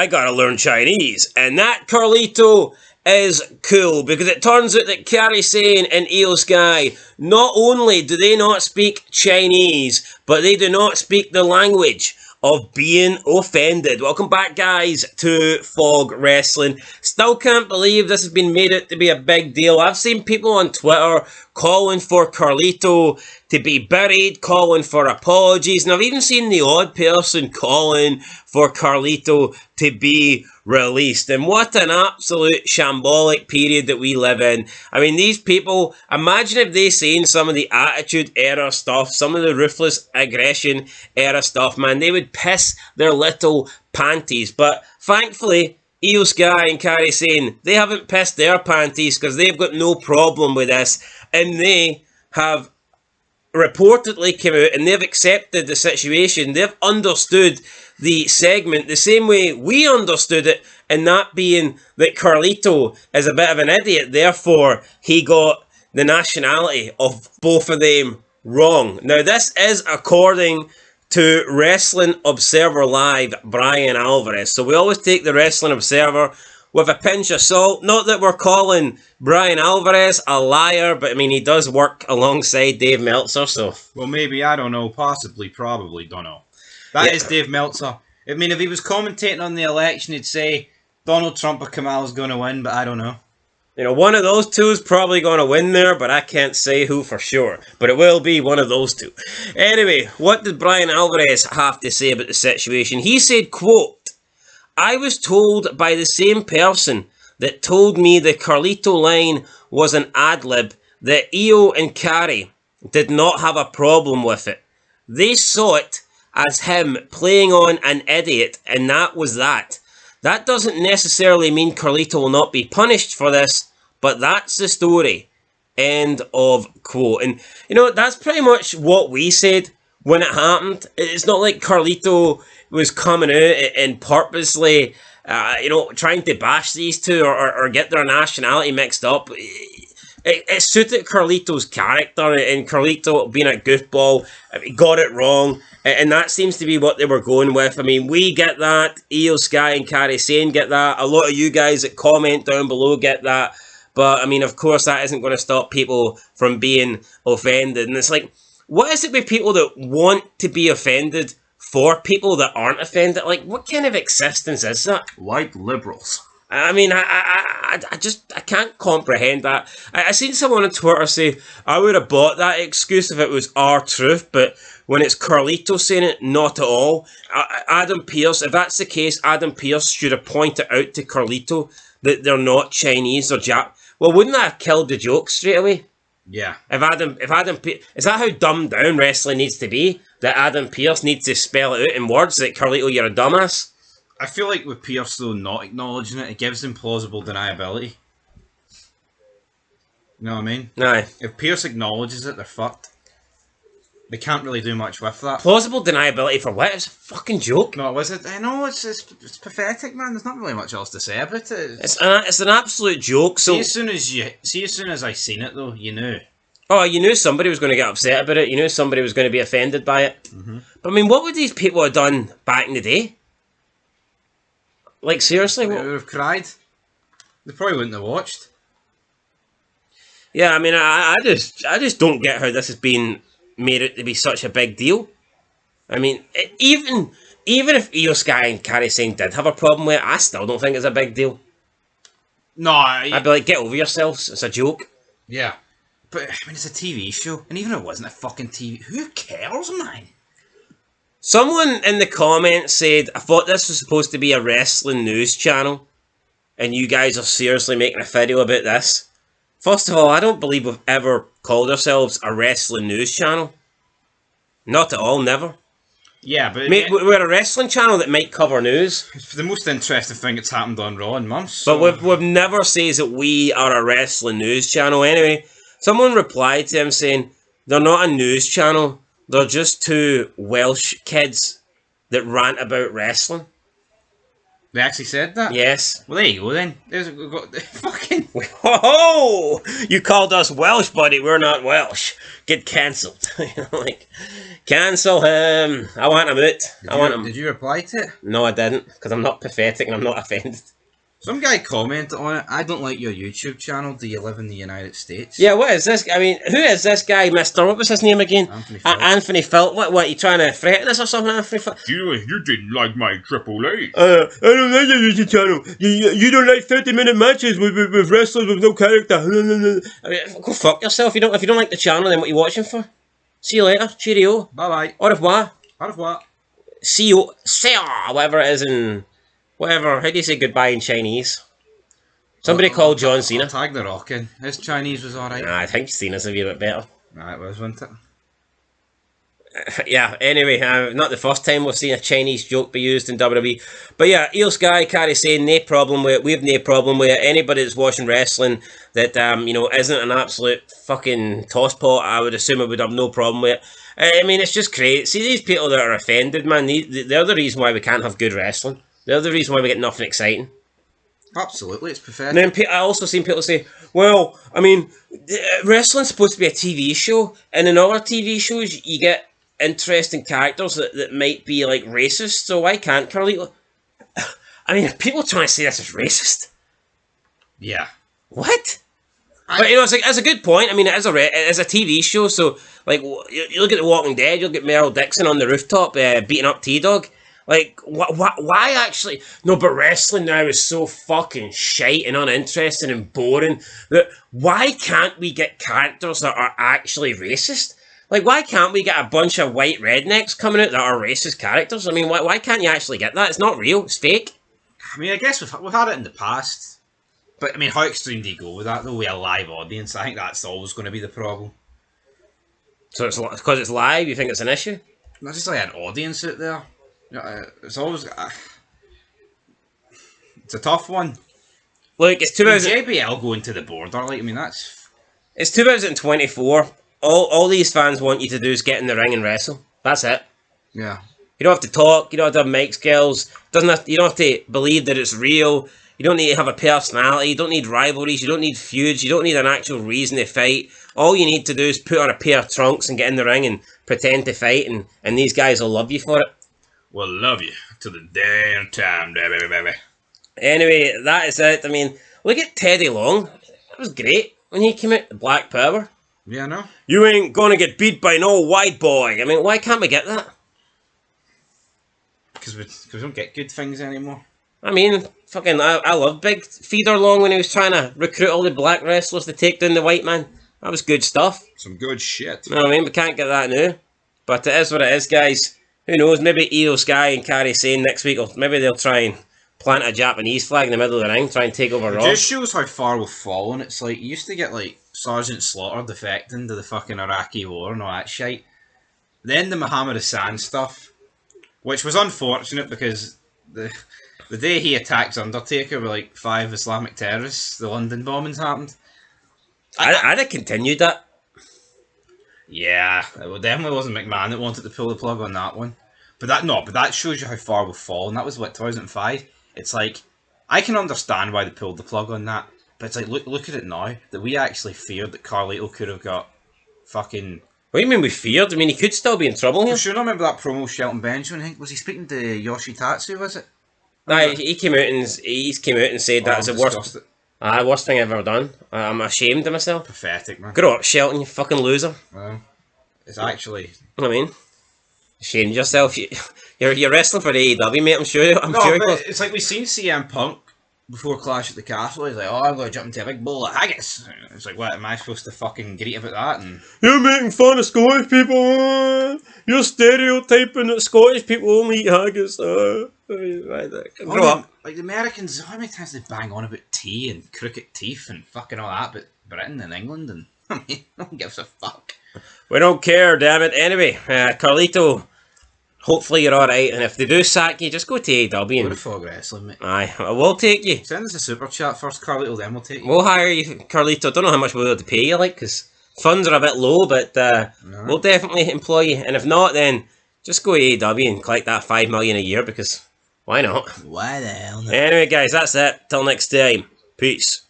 I gotta learn Chinese. And that, Carlito, is cool, because it turns out that Kairi Sane and Io Sky, not only do they not speak Chinese, but they do not speak the language of being offended. Welcome back, guys, to Fog Wrestling. Still can't believe this has been made out to be a big deal. I've seen people on Twitter calling for Carlito to be buried, calling for apologies, and I've even seen the odd person calling for Carlito to be released. And what an absolute shambolic period that we live in. I mean, these people, imagine if they seen some of the Attitude Era stuff, some of the Ruthless Aggression Era stuff, man, they would piss their little panties. But thankfully, Io Sky and Kairi Sane, they haven't pissed their panties because they've got no problem with this, and they have reportedly come out and they've accepted the situation. They've understood the segment the same way we understood it, and that being that Carlito is a bit of an idiot, therefore he got the nationality of both of them wrong. Now, this is according to Wrestling Observer Live, Brian Alvarez. So we always take the Wrestling Observer with a pinch of salt. Not that we're calling Brian Alvarez a liar, but I mean, he does work alongside Dave Meltzer, so... Well, maybe, I don't know, possibly, probably, don't know. That is Dave Meltzer. I mean, if he was commentating on the election, he'd say Donald Trump or Kamala's going to win, but I don't know. You know, one of those two is probably going to win there, but I can't say who for sure. But it will be one of those two. Anyway, what did Brian Alvarez have to say about the situation? He said, quote, "I was told by the same person that told me the Carlito line was an ad-lib that Io and Kairi did not have a problem with it. They saw it as him playing on an idiot, and that was that. That doesn't necessarily mean Carlito will not be punished for this, but that's the story." End of quote. And, you know, that's pretty much what we said when it happened. It's not like Carlito was coming out and purposely, trying to bash these two or get their nationality mixed up. It suited Carlito's character, and Carlito being a goofball, got it wrong, and that seems to be what they were going with. I mean, we get that, Io Sky and Kairi Sane get that, a lot of you guys that comment down below get that, but I mean, of course, that isn't going to stop people from being offended. And it's like, what is it with people that want to be offended for people that aren't offended? Like, what kind of existence is that? White liberals. I mean, I can't comprehend that. I seen someone on Twitter say, I would have bought that excuse if it was R-Truth, but when it's Carlito saying it, not at all. Adam Pearce, if that's the case, Adam Pearce should have pointed out to Carlito that they're not Chinese or Jap. Well, wouldn't that have killed the joke straight away? Yeah. If Adam is that how dumbed down wrestling needs to be? That Adam Pearce needs to spell it out in words that Carlito, you're a dumbass? I feel like with Pearce, though, not acknowledging it, it gives him plausible deniability. You know what I mean? Aye. If Pearce acknowledges it, they're fucked. They can't really do much with that. Plausible deniability for what? It's a fucking joke. No, was it? I know, it's pathetic, man. There's not really much else to say about it. It's an absolute joke. So as soon as I seen it, though, you knew. Oh, you knew somebody was going to get upset about it. You knew somebody was going to be offended by it. Mm-hmm. But I mean, what would these people have done back in the day? Like, seriously? They would have cried. They probably wouldn't have watched. Yeah, I mean, I just don't get how this has been made out to be such a big deal. I mean, even if Io Sky and Kairi Sane did have a problem with it, I still don't think it's a big deal. No, I'd be like, get over yourselves. It's a joke. Yeah. But, I mean, it's a TV show. And even if it wasn't a fucking TV, who cares, man? Someone in the comments said, I thought this was supposed to be a wrestling news channel, and you guys are seriously making a video about this. First of all, I don't believe we've ever called ourselves a wrestling news channel. Not at all, never. Yeah, but... We're a wrestling channel that might cover news. It's the most interesting thing that's happened on Raw in months. So. But we've never said that we are a wrestling news channel. Anyway, someone replied to him saying, they're not a news channel. They're just two Welsh kids that rant about wrestling. They actually said that? Yes. Well, there you go then. We've got the fucking... Oh, you called us Welsh, buddy. We're not Welsh. Get cancelled. Like, cancel him. I want him out. Did you reply to it? No, I didn't, because I'm not pathetic and I'm not offended. Some guy commented on it. I don't like your YouTube channel. Do you live in the United States? Yeah, what is this? I mean, who is this guy, Mister? What was his name again? Anthony Phillips. Anthony Phillips. What, you trying to threaten us or something, Anthony Phillips? You didn't like my AAA. I don't like your YouTube channel. You don't like 30-minute matches with wrestlers with no character. I mean, go fuck yourself. If you don't like the channel, then what are you watching for? See you later. Cheerio. Bye-bye. Au revoir. Au revoir. See you. See ya. Whatever it is in... Whatever. How do you say goodbye in Chinese? Somebody called John Cena. I'll tag the Rock in. His Chinese was alright. Nah, I think Cena's a wee bit better. Nah, it was, wasn't it? Yeah, anyway, not the first time we've seen a Chinese joke be used in WWE. But yeah, Io Sky, Kairi Sane, no problem with it. We have no problem with it. Anybody that's watching wrestling that, isn't an absolute fucking tosspot, I would assume it would have no problem with it. I mean, it's just great. See, these people that are offended, man, they're the reason why we can't have good wrestling. They're the reason why we get nothing exciting. Absolutely, it's pathetic. And then I also seen people say, well, I mean, wrestling's supposed to be a TV show, and in other TV shows you get interesting characters that might be like racist, so why can't Carlito? I mean, people trying to say this is racist. Yeah. What? But it's a good point. I mean, it is a TV show, so like you look at The Walking Dead, you'll get Meryl Dixon on the rooftop beating up T-Dog. Like, why actually? No, but wrestling now is so fucking shite and uninteresting and boring that why can't we get characters that are actually racist? Like, why can't we get a bunch of white rednecks coming out that are racist characters? I mean, why can't you actually get that? It's not real. It's fake. I mean, I guess we've had it in the past. But, I mean, how extreme do you go with that, though, with a live audience? I think that's always going to be the problem. So it's because it's live, you think it's an issue? Not just like an audience out there. It's always... it's a tough one. Look, it's 2000... JBL going to the border, like, I mean, that's... It's 2024. All these fans want you to do is get in the ring and wrestle. That's it. Yeah. You don't have to talk. You don't have to have mic skills. You don't have to believe that it's real. You don't need to have a personality. You don't need rivalries. You don't need feuds. You don't need an actual reason to fight. All you need to do is put on a pair of trunks and get in the ring and pretend to fight, and these guys will love you for it. Well, love you to the damn time, baby. Anyway, that is it. I mean, look at Teddy Long. That was great when he came out. Black Power. Yeah, I know. You ain't gonna get beat by no white boy. I mean, why can't we get that? Because we don't get good things anymore. I mean, fucking, I love Big Feeder Long when he was trying to recruit all the black wrestlers to take down the white man. That was good stuff. Some good shit. You know what I mean? We can't get that now. But it is what it is, guys. Who knows? Maybe Io Sky and Kairi Sane next week, or maybe they'll try and plant a Japanese flag in the middle of the ring, try and take over Raw. It just shows how far we've fallen. It's like, you used to get, like, Sergeant Slaughter defecting to the fucking Iraqi war and all that shite. Then the Muhammad Hassan stuff, which was unfortunate because the day he attacks Undertaker with, like, 5 Islamic terrorists, the London bombings happened. I'd have continued that. Yeah, it definitely wasn't McMahon that wanted to pull the plug on that one. But that shows you how far we've fallen. That was, what, 2005? It's like, I can understand why they pulled the plug on that, but it's like, look at it now, that we actually feared that Carlito could have got fucking... What do you mean we feared? I mean, he could still be in trouble here. For sure, I remember that promo Shelton Benjamin, I think, was he speaking to Yoshitatsu, was it? Nah, he came out and said that was the worst thing I've ever done. I'm ashamed of myself. Pathetic, man. Grow up, Shelton, you fucking loser. Well, it's actually... You know what I mean? Ashamed yourself. You're wrestling for the AEW, mate, I'm sure. But it's like we've seen CM Punk before Clash at the Castle. He's like, oh, I'm going to jump into a big bowl of haggis. It's like, what, am I supposed to fucking greet about that? And you're making fun of Scottish people. You're stereotyping that Scottish people only eat haggis. Grow up. Like the Americans, how many times they bang on about tea and crooked teeth and fucking all that, but Britain and England, and I mean, no one gives a fuck. We don't care, damn it. Anyway, Carlito, hopefully you're alright, and if they do sack you, just go to AEW. Go to Fog Wrestling, mate. Aye, we'll take you. Send us a super chat first, Carlito, then we'll take you. We'll hire you, Carlito. Don't know how much we'll have to pay you, like, because funds are a bit low, but we'll definitely employ you. And if not, then just go to AEW and collect that $5 million a year, because Why not? Why the hell not? Anyway, guys, that's it. Till next time. Peace.